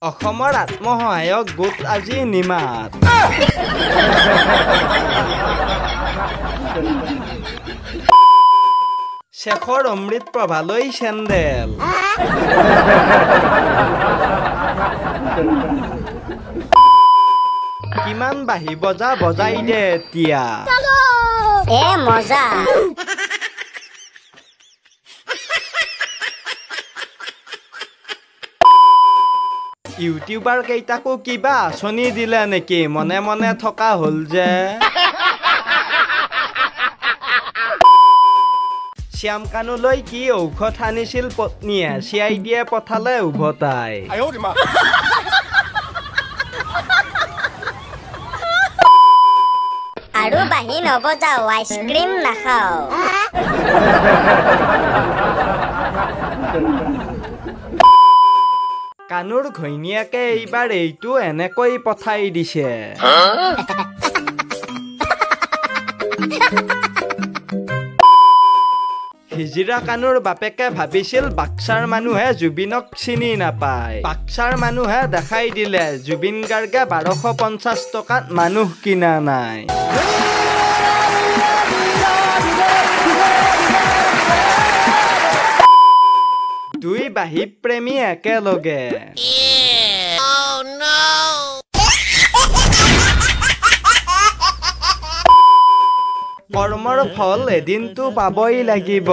অসমৰ আত্মসহায়ক গোট আজি নিমাত শেখৰ অমৃত প্ৰভালৈ চেণ্ডেল কিমান বাহি বজা বজাই দে এতিয়া এ মজা ইউটিউবাৰ কেইটাকো কিবা আঁচনি দিলে নেকি মনে মনে থকা হ'ল যে শ্যাম কানুলৈ কি ঔষধ আনিছিল পত্নীয়ে CID-য়ে পঠালে উভতাই আৰু বাহি নবজাও আইচক্ৰীম নাখাও কানুৰ ঘৈণীয়েকে এইবাৰ এইটো এনেকৈ পঠাই দিছে হিজিৰা কানুৰ বাপেকে ভাবিছিল বাক্সাৰ মানুহে জুবিনক চিনি নাপায় বাক্সাৰ মানুহে দেখাই দিলে জুবিন গাৰ্গে 1250 টকাত মানুহ কিনা নাই দুই বাহি প্ৰেমী একেলগে কৰ্মৰ ফল এদিনটো পাবই লাগিব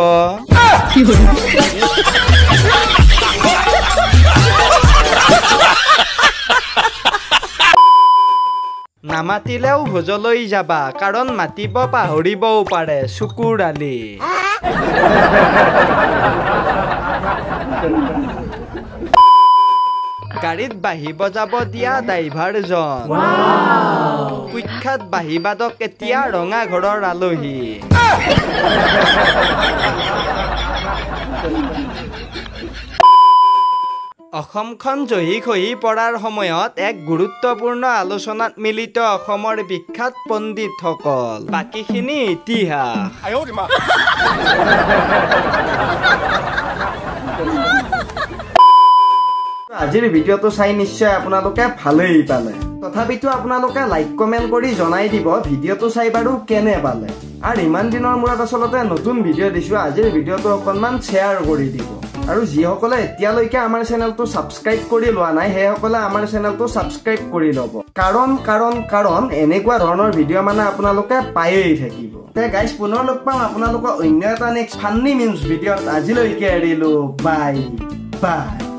নামাতিলেও ভোজলৈ যাবা কাৰণ মাতিব পাহৰিবও পাৰে চকুৰ আলি গাড়ীত বাহি বজাব দিয়া ড্ৰাইভাৰজন কুখ্যাত বাহিবাদক এতিয়া ৰঙা ঘৰৰ আলহী অসমখন জহি খহি পৰাৰ সময়ত এক গুৰুত্বপূৰ্ণ আলোচনাত মিলিত অসমৰ বিখ্যাত পণ্ডিতসকল বাকীখিনি ইতিহাস আজিৰ ভিডিঅ'টো চাই নিশ্চয় আপোনালোকে ভালেই পালে তথাপিতো আপোনালোকে লাইক কমেন্ট কৰি জনাই দিব ভিডিঅ'টো চাই বাৰু কেনে পালে আৰু ইমান দিনৰ মূৰত আচলতে নতুন ভিডিঅ' দিছো আজিৰ ভিডিঅ'টো অকণমান শ্বেয়াৰ কৰি দিব আৰু যিসকলে এতিয়ালৈকে আমাৰ চেনেলটো সাবস্ক্ৰাইব কৰি লোৱা নাই সেইসকলে আমাৰ চেনেলটো সাবস্ক্ৰাইব কৰি ল'ব কাৰণ এনেকুৱা ধৰণৰ ভিডিঅ' মানে আপোনালোকে পায়েই থাকিব তে গাইজ পুনৰ লগ পাম আপোনালোকক অন্য এটা নেক্সট ফান্নি মিমছ ভিডিঅ'ত আজিলৈকে এৰিলো বাই বাই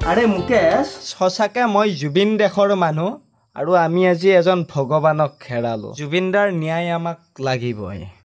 আৰে মুকেশ সঁচাকে মই জুবিন দেশৰ মানুহ আৰু আমি আজি এজন ভগৱানক হেৰালো জুবিনদাৰ ন্যায় আমাক লাগিবই